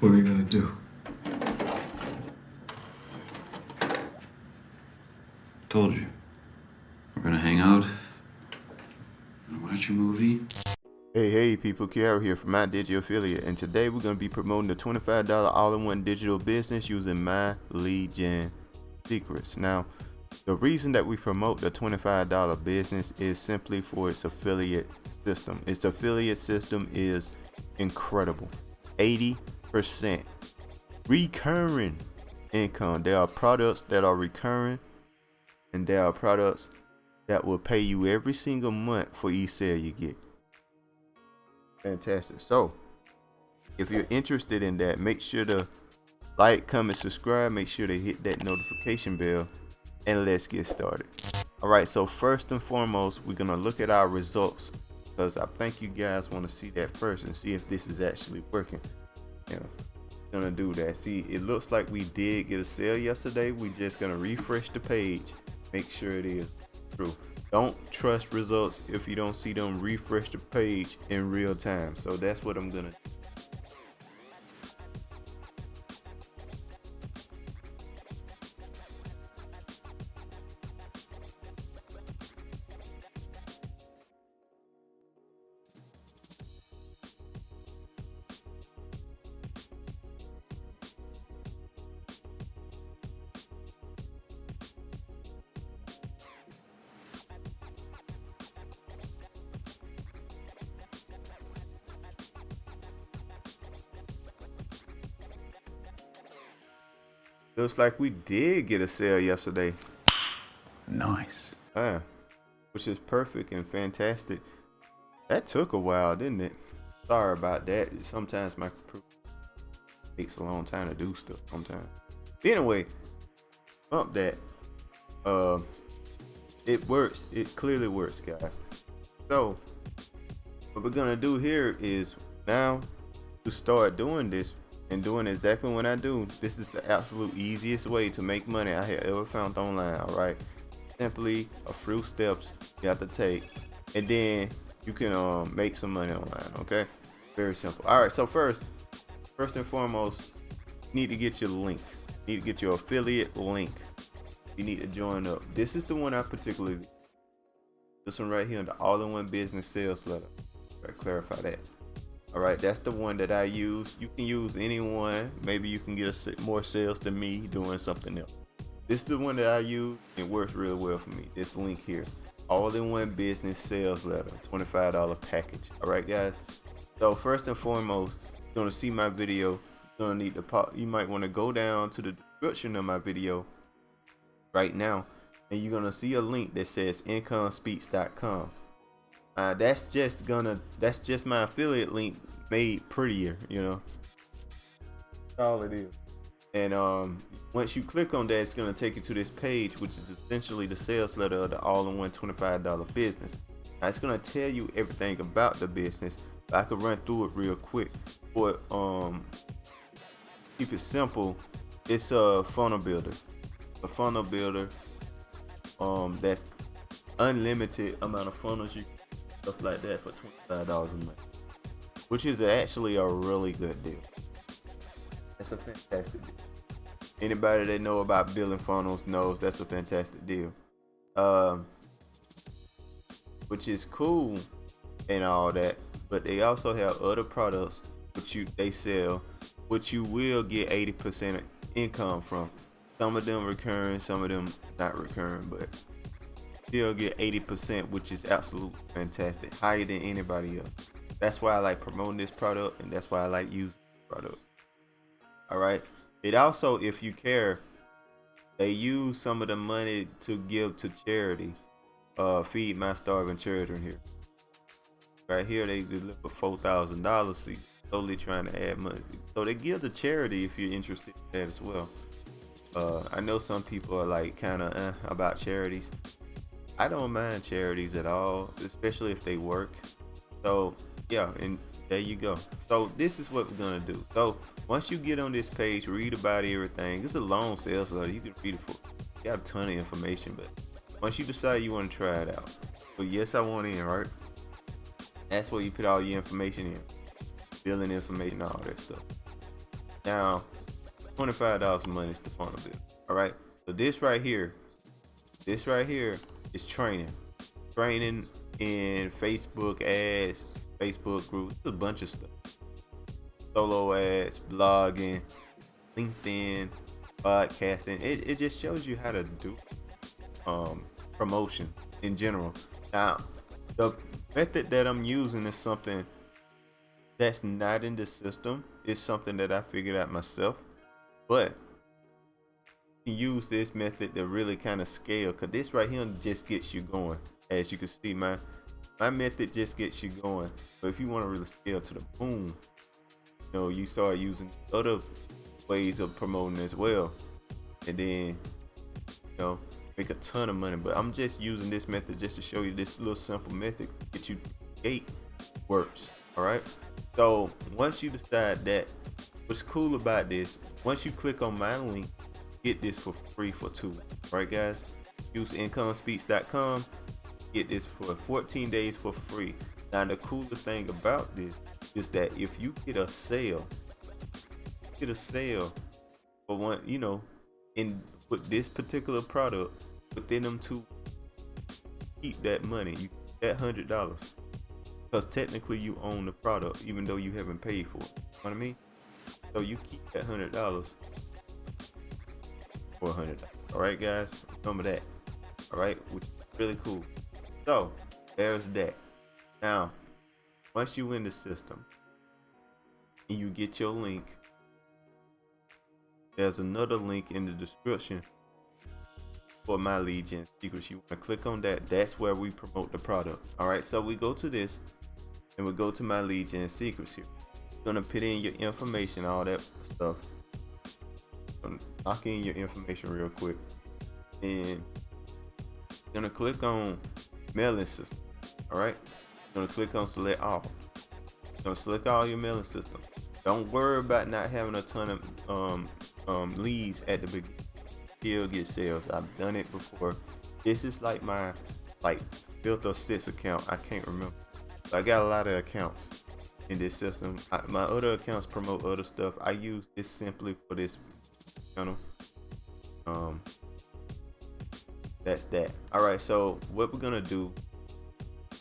What are we gonna do? Told you. We're gonna hang out, gonna watch a movie. Hey people, Kiara here from My Digital Affiliate, and today we're going to be promoting the $25 all-in-one digital business using My Lead Gen Secrets. Now, the reason that we promote the $25 business is simply for its affiliate system. Its affiliate system is incredible. 80% recurring income. There are products that are recurring, and there are products that will pay you every single month for each sale you get. Fantastic. So if you're interested in that, make sure to like, comment, subscribe, make sure to hit that notification bell, and let's get started. All right, so first and foremost, we're gonna look at our results, because I think you guys want to see that first and see if this is actually working. Gonna do that. See, it looks like we did get a sale yesterday. We just gonna refresh the page, make sure it is true. Don't trust results if you don't see them refresh the page in real time. So that's what I'm gonna do. Looks like we did get a sale yesterday. Nice. Which is perfect and fantastic. That took a while, didn't it? Sorry about that. Sometimes my computer takes a long time to do stuff sometimes. Anyway, bump that. It works. It clearly works, guys. So what we're gonna do here is now to start doing this and doing exactly what I do. This is the absolute easiest way to make money I have ever found online. All right, simply a few steps you have to take, and then you can make some money online. Okay, very simple. All right, so first and foremost, you need to get your link. You need to get your affiliate link. You need to join up. This is the one I particularly, this one right here, the all-in-one business sales letter. Gotta clarify that. All right, that's the one that I use. You can use anyone. Maybe you can get more sales than me doing something else. This is the one that I use. It works really well for me. This link here, all-in-one business sales letter, $25 package. All right, guys. So first and foremost, you're gonna see my video. You're gonna need to pop. You might want to go down to the description of my video right now, and you're gonna see a link that says incomespeaks.com. That's just my affiliate link made prettier, That's all it is. And once you click on that, it's gonna take you to this page, which is essentially the sales letter of the all-in-one $25 business. Now it's gonna tell you everything about the business, but I could run through it real quick. But keep it simple. It's a funnel builder. A funnel builder. That's unlimited amount of funnels you stuff like that for $25 a month, which is actually a really good deal. That's a fantastic deal. Anybody that know about building funnels knows that's a fantastic deal. Which is cool and all that, but they also have other products which they sell, which you will get 80% income from. Some of them recurring, some of them not recurring, but still get 80%, which is absolutely fantastic, higher than anybody else. That's why I like promoting this product, and that's why I like using this product. All right, it also, if you care, they use some of the money to give to charity. Feed my starving children here. Right here they deliver $4,000, so you're totally trying to add money, so they give to charity if you're interested in that as well. I know some people are like kind of about charities. I don't mind charities at all, especially if they work. So yeah, and there you go. So this is what we're gonna do. So once you get on this page, read about everything. It's a long sales letter. You can read it for. You got a ton of information, but once you decide you want to try it out, so yes, I want in, right? That's where you put all your information in, billing information, all that stuff. Now, $25 a month is the funnel bill. All right. So this right here is training. Training in Facebook ads, Facebook groups, a bunch of stuff. Solo ads, blogging, LinkedIn, podcasting. It just shows you how to do promotion in general. Now, the method that I'm using is something that's not in the system. It's something that I figured out myself, but you can use this method to really kind of scale, because this right here just gets you going. As you can see, my method just gets you going. But if you want to really scale to the boom, you know, you start using other ways of promoting as well, and then, you know, make a ton of money. But I'm just using this method just to show you this little simple method that you gate works. All right. So once you decide that, what's cool about this, once you click on my link, get this for free for 2 weeks. Right, guys? Use incomespeech.com. Get this for 14 days for free. Now, the coolest thing about this is that if you get a sale for one, you know, in with this particular product, within them 2, keep that money. You keep that $100, because technically you own the product, even though you haven't paid for it. You know what I mean? So you keep that $100 for $100. All right, guys, remember that. All right, which is really cool. So there's that. Now, once you in the system and you get your link, there's another link in the description for my lead gen secrets. You want to click on that. That's where we promote the product. All right, so we go to this and we go to my lead gen secrets here. You're gonna put in your information, all that stuff. Lock in your information real quick, and you're gonna click on mailing system. All right, you're gonna click on select all. You're gonna select all your mailing system. Don't worry about not having a ton of leads at the beginning. Still get sales. I've done it before. This is like my fifth or sixth account. I can't remember. I got a lot of accounts in this system. My other accounts promote other stuff. I use this simply for this channel. That's that. All right, so what we're gonna do,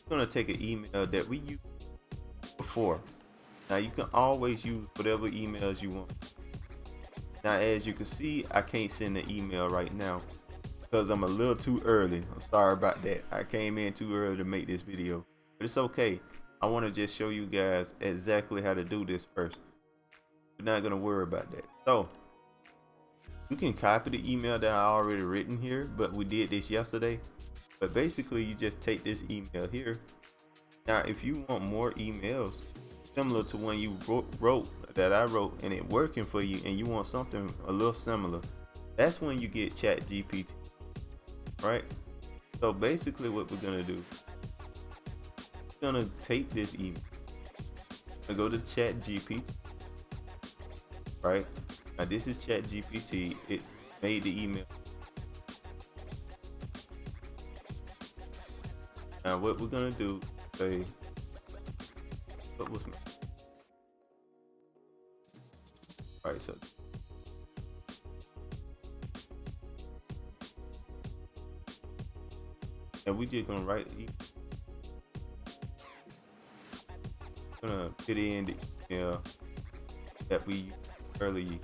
we're gonna take an email that we used before. Now you can always use whatever emails you want. Now, as you can see, I can't send the email right now because I'm a little too early. I'm sorry about that. I came in too early to make this video, but it's okay. I want to just show you guys exactly how to do this first. We're not gonna worry about that. So you can copy the email that I already written here, but we did this yesterday. But basically, you just take this email here. Now, if you want more emails similar to when you wrote that I wrote and it working for you, and you want something a little similar, that's when you get ChatGPT. Right? So basically, what we're gonna do, we're gonna take this email and go to ChatGPT. Right? Now this is ChatGPT. It made the email. Now what we're gonna do, say, what was my? All right, so and we just gonna write. Gonna put in the email that we used early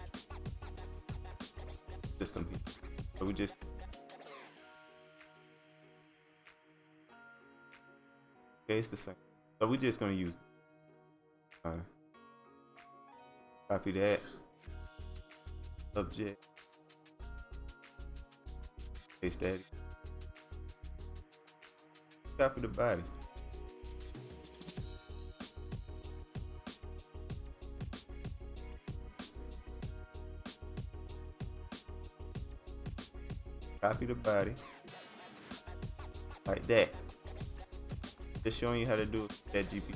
system here. So we just it's the same. So we're just gonna use copy that subject, paste that, copy the body. Copy the body like that. Just showing you how to do that GPT.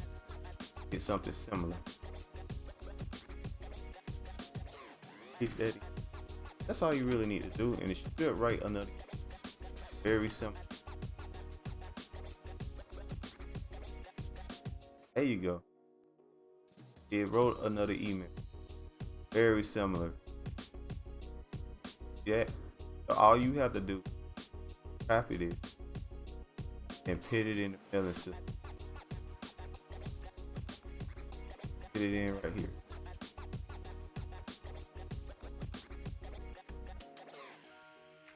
Get something similar. Paste that. That's all you really need to do, and it should write another. Very simple. There you go. It wrote another email. Very similar. Yeah. So all you have to do is copy this and put it in the mailing system. Put it in right here.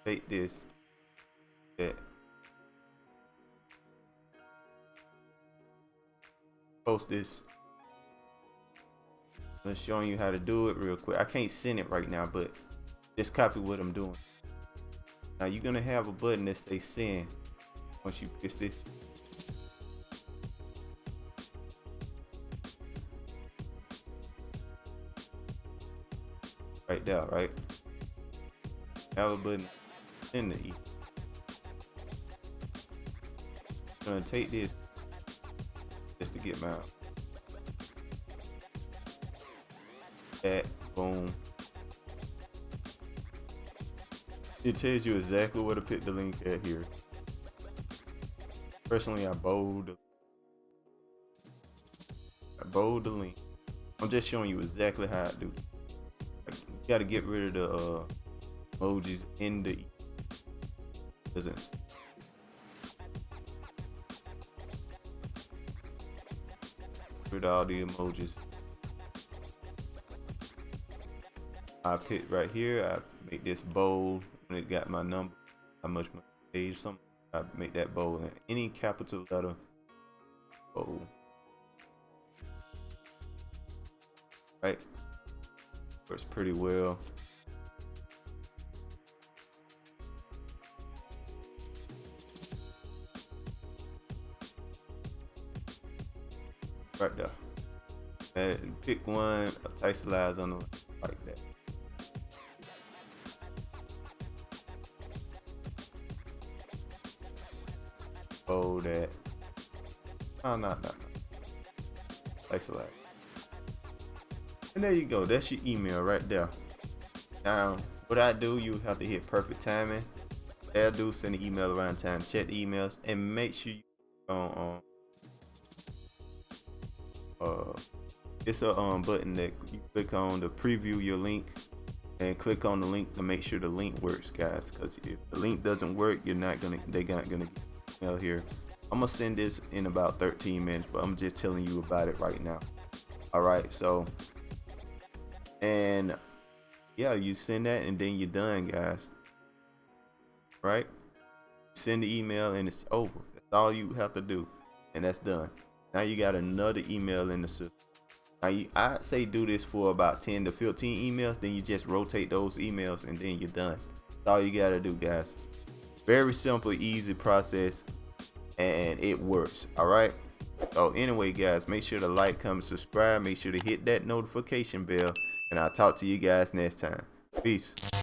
Take this. That. Post this. I'm showing you how to do it real quick. I can't send it right now, but just copy what I'm doing. Now you're gonna have a button that says send once you push this. Right there, right? Have a button send the email. I'm gonna take this just to get mine. That, boom. It tells you exactly where to put the link at here. Personally, I bold the link. I'm just showing you exactly how I do it. You gotta get rid of the emojis in the doesn't. Rid of all the emojis. I put right here, I make this bold when it got my number, how much my page, something. I make that bold and any capital letter bold. Right? Works pretty well. Right there. And pick one, italicize on the like that. Bold that. No. Italicize. And there you go. That's your email right there. Now, what I do, you have to hit perfect timing. I do send an email around time. Check the emails and make sure you it's a button that you click on to preview your link, and click on the link to make sure the link works, guys. Because if the link doesn't work, they're not gonna get email here. I'm gonna send this in about 13 minutes, but I'm just telling you about it right now. All right, so and yeah, you send that and then you're done, guys. Right? Send the email and it's over. That's all you have to do, and that's done. Now you got another email in the system. Now I'd say do this for about 10 to 15 emails, then you just rotate those emails and then you're done. That's all you gotta do, guys. Very simple, easy process, and it works. All right. So anyway, guys, make sure to like, comment, subscribe. Make sure to hit that notification bell, and I'll talk to you guys next time. Peace.